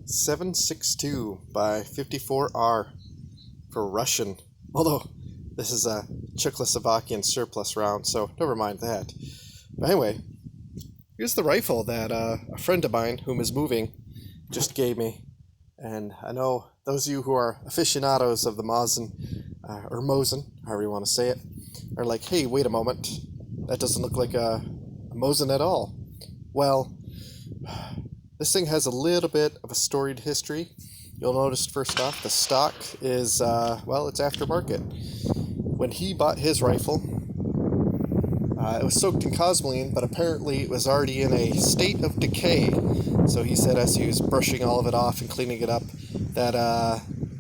7.62 by 54R for Russian. Although this is a Czechoslovakian surplus round, so never mind that. But anyway, here's the rifle that a friend of mine whom is moving just gave me. And I know those of you who are aficionados of the Mosin, or Mosin, however you want to say it, are like, hey, wait a moment, that doesn't look like a Mosin at all. Well, this thing has a little bit of a storied history. You'll notice first off, the stock is, well, it's aftermarket. When he bought his rifle, it was soaked in cobbling, but apparently it was already in a state of decay. So he said as he was brushing all of it off and cleaning it up, that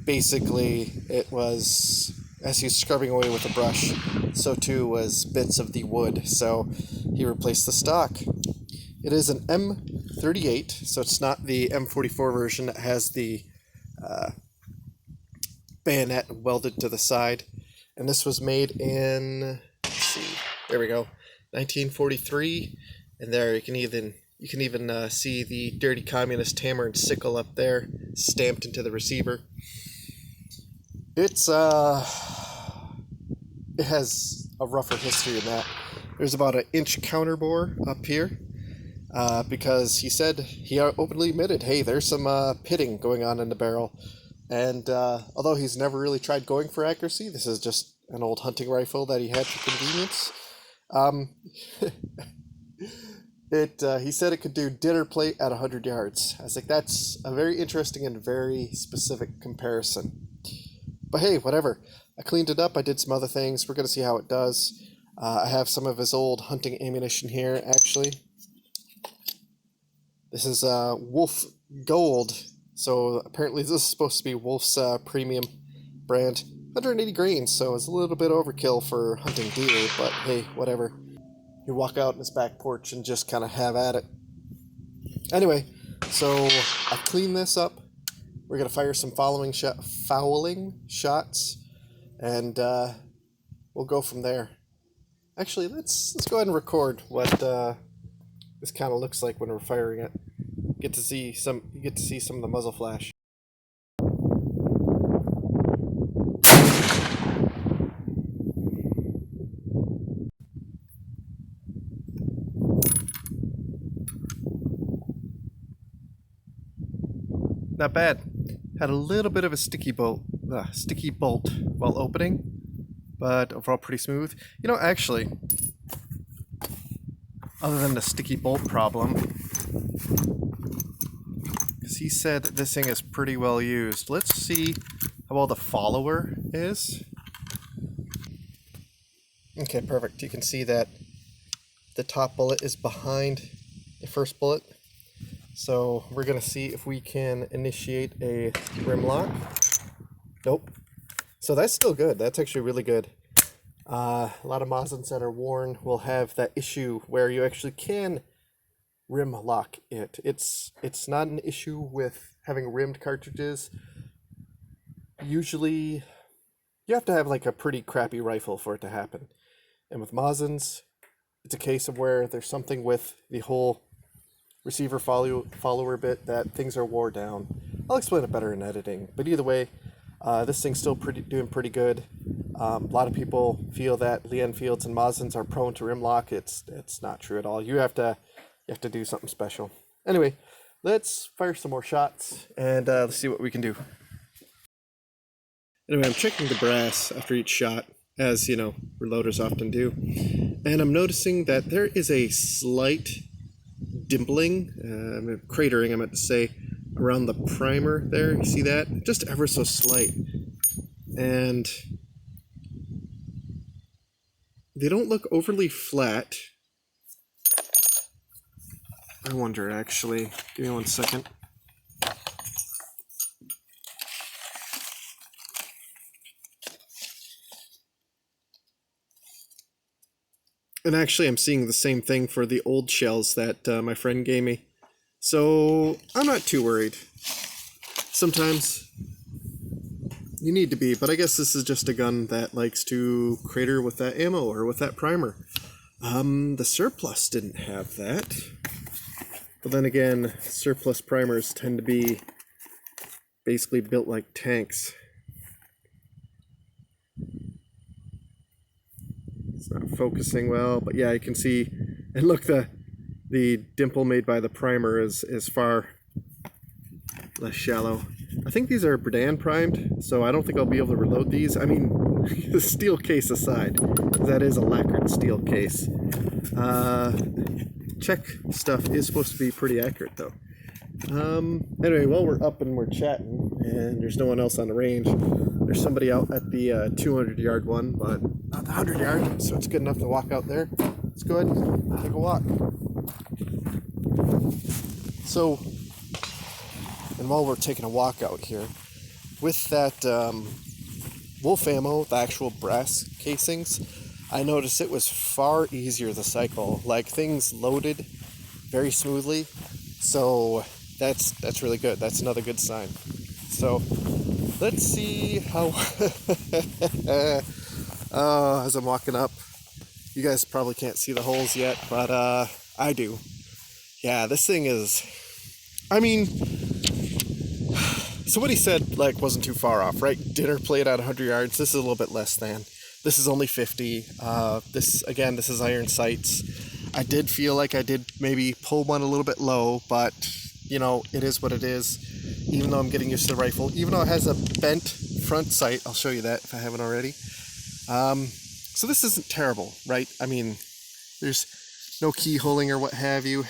basically it was, as he was scrubbing away with a brush, so too was bits of the wood. So he replaced the stock. It is an M38, so it's not the M44 version that has the bayonet welded to the side. And this was made in, let's see, there we go, 1943. And there you can even see the dirty communist hammer and sickle up there, stamped into the receiver. It's it has a rougher history than that. There's about an inch counterbore up here. Because he said, he openly admitted, hey, there's some pitting going on in the barrel. And although he's never really tried going for accuracy, this is just an old hunting rifle that he had for convenience. He said it could do dinner plate at 100 yards. I was like, that's a very interesting and very specific comparison. But hey, whatever. I cleaned it up. I did some other things. We're going to see how it does. I have some of his old hunting ammunition here, actually. This is Wolf Gold, so apparently this is supposed to be Wolf's premium brand. 180 grains, so it's a little bit overkill for hunting deer, but hey, whatever. You walk out in his back porch and just kind of have at it. Anyway, so I cleaned this up. We're going to fire some fouling shots, and we'll go from there. Actually, let's go ahead and record what this kind of looks like when we're firing it. You get to see some of the muzzle flash. Not bad. Had a little bit of a sticky bolt while opening, but overall pretty smooth. You know, actually, other than the sticky bolt problem, because he said this thing is pretty well used. Let's see how well the follower is. Okay, perfect. You can see that the top bullet is behind the first bullet. So we're going to see if we can initiate a rim lock. Nope. So that's still good. That's actually really good. A lot of Mosins that are worn will have that issue where you actually can rim lock it. It's not an issue with having rimmed cartridges. Usually you have to have like a pretty crappy rifle for it to happen. And with Mosins, it's a case of where there's something with the whole receiver follower bit that things are wore down. I'll explain it better in editing. But either way, this thing's still doing pretty good. A lot of people feel that Lee Enfields and Mosins are prone to rim lock. It's not true at all. You have to do something special. Anyway, let's fire some more shots and let's see what we can do. Anyway, I'm checking the brass after each shot, as you know, reloaders often do, and I'm noticing that there is a slight dimpling, cratering, I meant to say, around the primer there. You see that? Just ever so slight. And they don't look overly flat. I wonder, actually. Give me 1 second. And actually, I'm seeing the same thing for the old shells that my friend gave me. So I'm not too worried. Sometimes you need to be, but I guess this is just a gun that likes to crater with that ammo or with that primer. The surplus didn't have that. But then again, surplus primers tend to be basically built like tanks. It's not focusing well, but yeah, you can see, and look, the dimple made by the primer is far less shallow. I think these are Berdan primed, so I don't think I'll be able to reload these. I mean, the steel case aside, that is a lacquered steel case. Czech stuff is supposed to be pretty accurate though. Anyway, while we're up and we're chatting, and there's no one else on the range, there's somebody out at the 200-yard one, but not the 100-yard, so it's good enough to walk out there. Let's go ahead and take a walk. So, and while we're taking a walk out here, with that wolf ammo, the actual brass casings, I noticed it was far easier to cycle. Like, things loaded very smoothly, so that's really good. That's another good sign. So let's see how as I'm walking up, you guys probably can't see the holes yet, but I do. Yeah, this thing is, I mean, so what he said like wasn't too far off, right? Dinner plate at 100 yards. This is a little bit less than. This is only 50. This is iron sights. I did feel like I did maybe pull one a little bit low, but you know, it is what it is. Even though I'm getting used to the rifle, even though it has a bent front sight, I'll show you that if I haven't already. So this isn't terrible, right? I mean, there's no keyholing or what have you,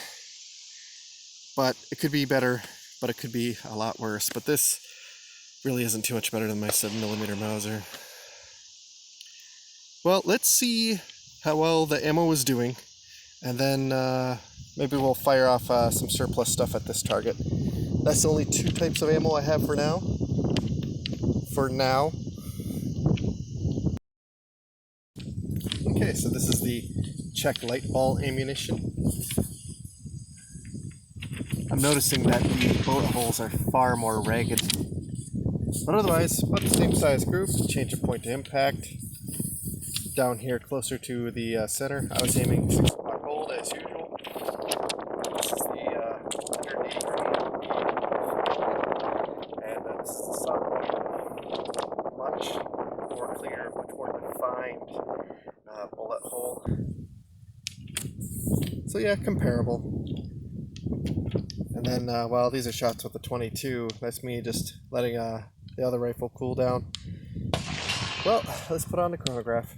but it could be better, but it could be a lot worse. But this really isn't too much better than my 7mm Mauser. Well, let's see how well the ammo is doing, and then maybe we'll fire off some surplus stuff at this target. That's the only 2 types of ammo I have for now. Okay, so this is the Czech light ball ammunition. I'm noticing that the bullet holes are far more ragged, but otherwise about the same size group. Change of point to impact. Down here closer to the center, I was aiming 6 o'clock gold as usual. This is the 180 grain, and that's the stock point. Much more clear, much more defined bullet hole. So yeah, comparable. And then while these are shots with the 22, that's me just letting the other rifle cool down. Well, let's put on the chronograph.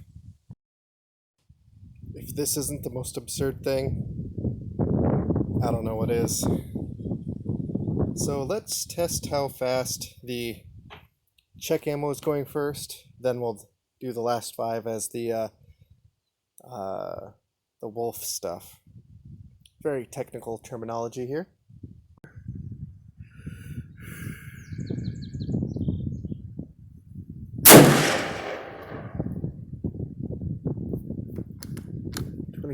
If this isn't the most absurd thing, I don't know what is. So let's test how fast the Czech ammo is going first, then we'll do the last 5 as the wolf stuff. Very technical terminology here.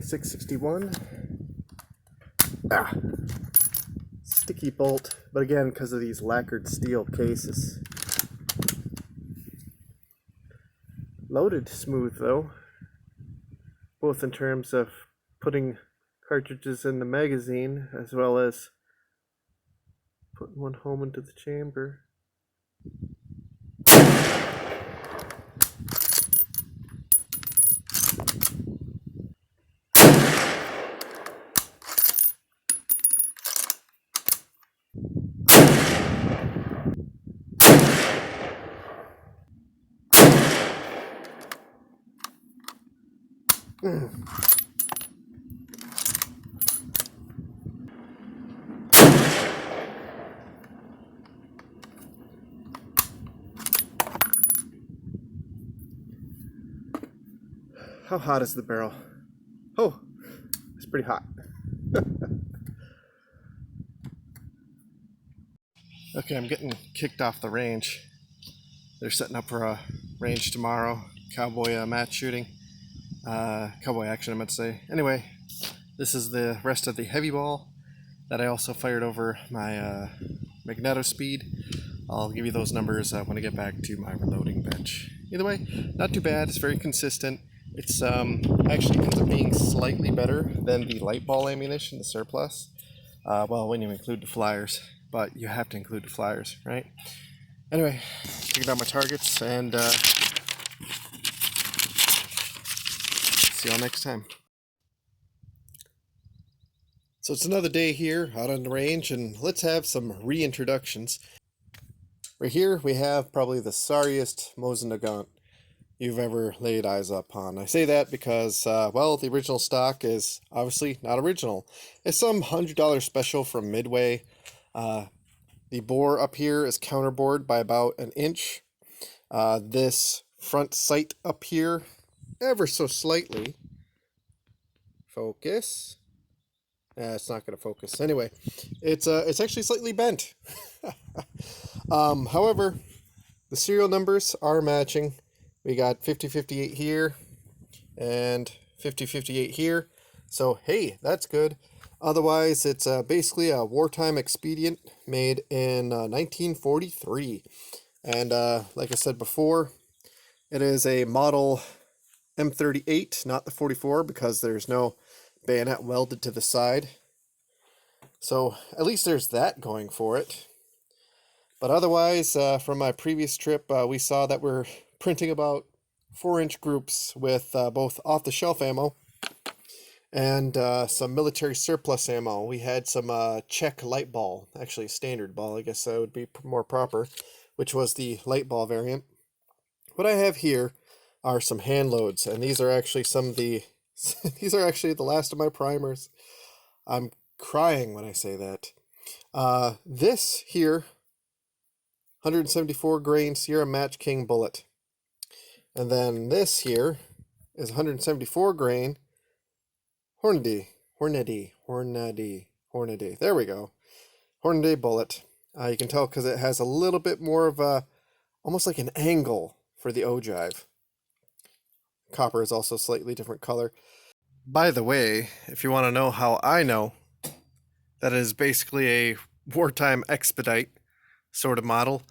.2661. Sticky bolt, but again, because of these lacquered steel cases. Loaded smooth though, both in terms of putting cartridges in the magazine as well as putting one home into the chamber. How hot is the barrel? Oh, it's pretty hot. Okay, I'm getting kicked off the range. They're setting up for a range tomorrow. Cowboy match shooting. Cowboy action, I meant to say. Anyway, this is the rest of the heavy ball that I also fired over my magneto speed. I'll give you those numbers when I get back to my reloading bench. Either way, not too bad. It's very consistent. It's actually ends up being slightly better than the light ball ammunition, the surplus. Well, when you include the flyers, but you have to include the flyers, right? Anyway, figured out my targets, and see y'all next time. So it's another day here out on the range, and let's have some reintroductions. Right here we have probably the sorriest Mosin Nagant you've ever laid eyes upon. I say that because, well, the original stock is obviously not original. It's some $100 special from Midway. The bore up here is counterbored by about an inch. This front sight up here, ever so slightly. Focus. It's not going to focus. Anyway, it's actually slightly bent. However, the serial numbers are matching. We got 5058 here and 5058 here. So, hey, that's good. Otherwise, it's basically a wartime expedient made in 1943. And like I said before, it is a model M38, not the 44, because there's no bayonet welded to the side. So at least there's that going for it. But otherwise, from my previous trip, we saw that we're printing about 4-inch groups with both off-the-shelf ammo and some military surplus ammo. We had some Czech light ball, actually standard ball, I guess that would be more proper, which was the light ball variant. What I have here are some handloads, and these are actually some of the these are actually the last of my primers. I'm crying when I say that. This here, 174 grain Sierra Match King bullet. And then this here is 174 grain Hornady. There we go. Hornady bullet. You can tell because it has a little bit more of a, almost like an angle for the ogive. Copper is also slightly different color. By the way, if you want to know how I know, that is basically a wartime expedite sort of model,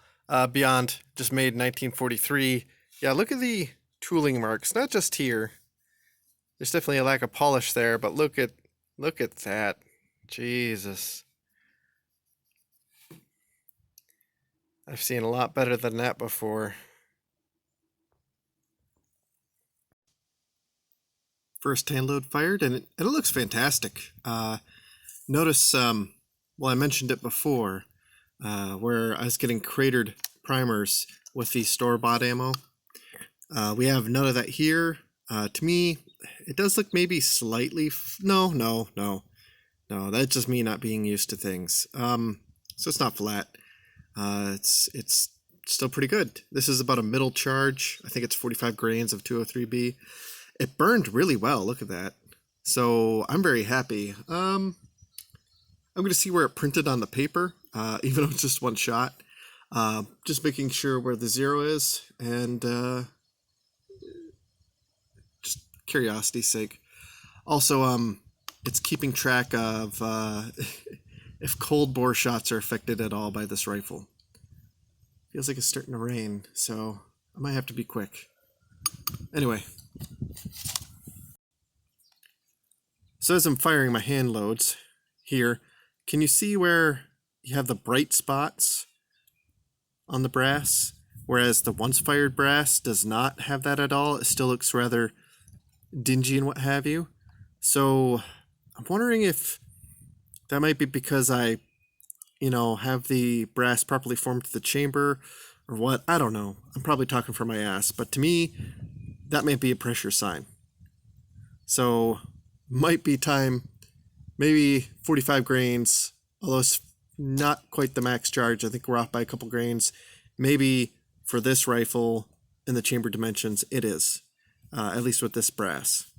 beyond just made in 1943. Yeah, look at the tooling marks, not just here. There's definitely a lack of polish there, but look at that. Jesus. I've seen a lot better than that before. First hand load fired, and it looks fantastic. Notice, well, I mentioned it before, where I was getting cratered primers with the store-bought ammo. We have none of that here. To me, it does look maybe slightly... No, that's just me not being used to things. So it's not flat. It's still pretty good. This is about a middle charge. I think it's 45 grains of 203B. It burned really well. Look at that. So I'm very happy. I'm going to see where it printed on the paper, even though it's just one shot. Just making sure where the 0 is, and just curiosity's sake. Also, it's keeping track of if cold bore shots are affected at all by this rifle. Feels like it's starting to rain, so I might have to be quick. Anyway. So as I'm firing my hand loads here, can you see where you have the bright spots on the brass, whereas the once fired brass does not have that at all? It still looks rather dingy and what have you. So I'm wondering if that might be because I, have the brass properly formed to the chamber or what. I don't know. I'm probably talking from my ass, but to me, that might be a pressure sign. So might be time, maybe 45 grains, although it's not quite the max charge. I think we're off by a couple grains. Maybe for this rifle in the chamber dimensions, it is, at least with this brass.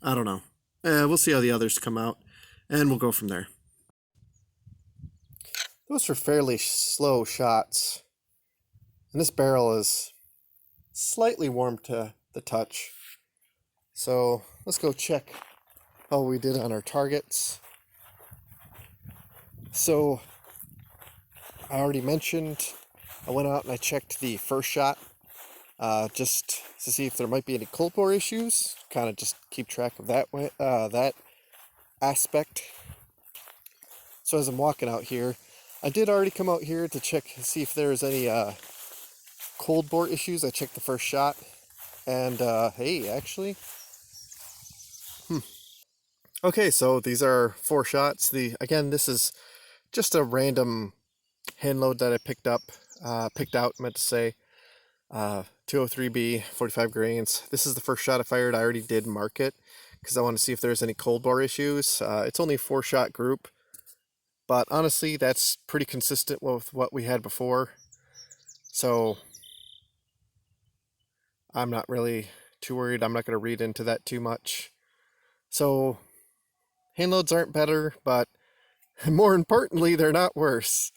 I don't know. We'll see how the others come out, and we'll go from there. Those were fairly slow shots, and this barrel is slightly warm to the touch. So let's go check how we did on our targets. So I already mentioned I went out and I checked the first shot just to see if there might be any cold bore issues. Kind of just keep track of that aspect. So as I'm walking out here, I did already come out here to check, see if there's any cold bore issues. I checked the first shot, and hey, actually, okay, so these are 4 shots. Again, this is just a random hand load that I picked out, meant to say. 203B, 45 grains. This is the first shot I fired. I already did mark it because I want to see if there's any cold bore issues. It's only a 4-shot group, but honestly, that's pretty consistent with what we had before. So I'm not really too worried. I'm not going to read into that too much. So hand loads aren't better, but more importantly, they're not worse.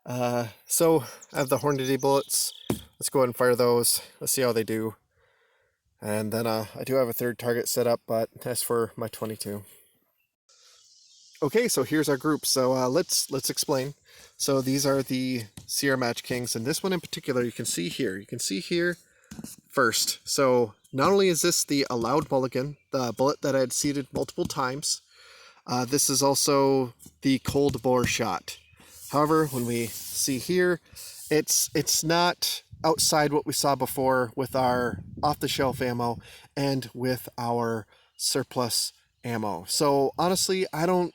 So I have the Hornady bullets. Let's go ahead and fire those. Let's see how they do. And then I do have a third target set up, but that's for my 22. Okay, so here's our group. So let's explain. So these are the Sierra Match Kings, and this one in particular, you can see here. You can see here first. So not only is this the allowed mulligan, the bullet that I had seeded multiple times, this is also the cold bore shot. However, when we see here, it's not outside what we saw before with our off-the-shelf ammo and with our surplus ammo. So honestly, I don't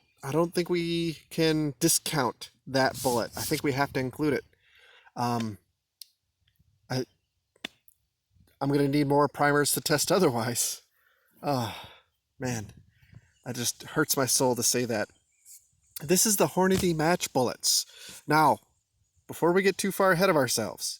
think we can discount that bullet. I think we have to include it. I'm going to need more primers to test otherwise. Oh, man. It just hurts my soul to say that. This is the Hornady match bullets. Now, before we get too far ahead of ourselves,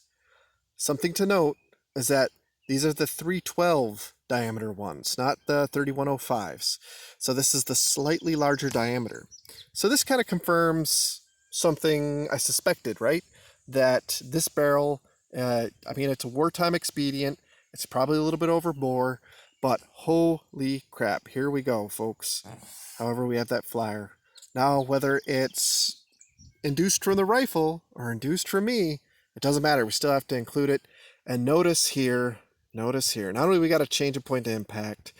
something to note is that these are the 312 diameter ones, not the 3105s. So this is the slightly larger diameter. So this kind of confirms something I suspected, right? That this barrel, I mean, it's a wartime expedient. It's probably a little bit overbore, but holy crap, here we go, folks. However, we have that flyer. Now, whether it's induced from the rifle or induced from me, it doesn't matter. We still have to include it. And notice here, not only we got a change of point of impact,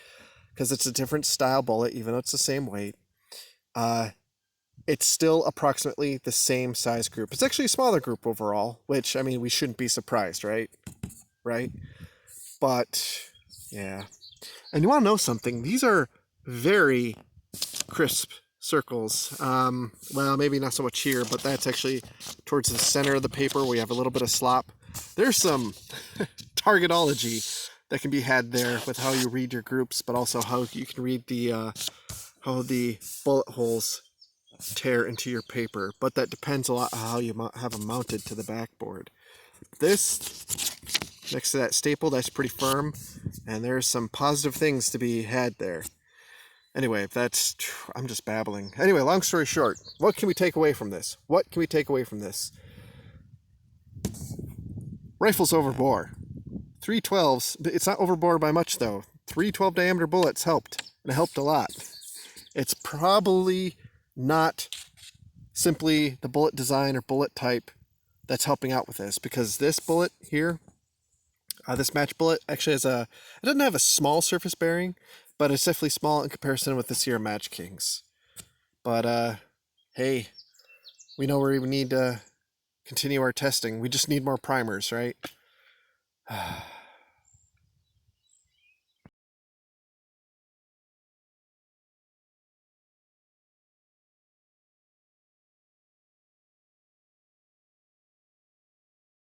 because it's a different style bullet, even though it's the same weight, it's still approximately the same size group. It's actually a smaller group overall, which, I mean, we shouldn't be surprised, right? But, yeah. And you want to know something? These are very crisp circles. Well, maybe not so much here, but that's actually towards the center of the paper. We have a little bit of slop. There's some targetology that can be had there with how you read your groups, but also how you can read the how the bullet holes tear into your paper. But that depends a lot on how you have them mounted to the backboard. This, next to that staple, that's pretty firm, and there's some positive things to be had there. Anyway, I'm just babbling. Anyway, long story short, what can we take away from this? Rifle's overbore. 312s, it's not overbore by much though. 312 diameter bullets helped, and it helped a lot. It's probably not simply the bullet design or bullet type that's helping out with this, because this bullet here, this match bullet actually it doesn't have a small surface bearing, but it's definitely small in comparison with the Sierra Match Kings. But hey, we know where we need to continue our testing. We just need more primers, right?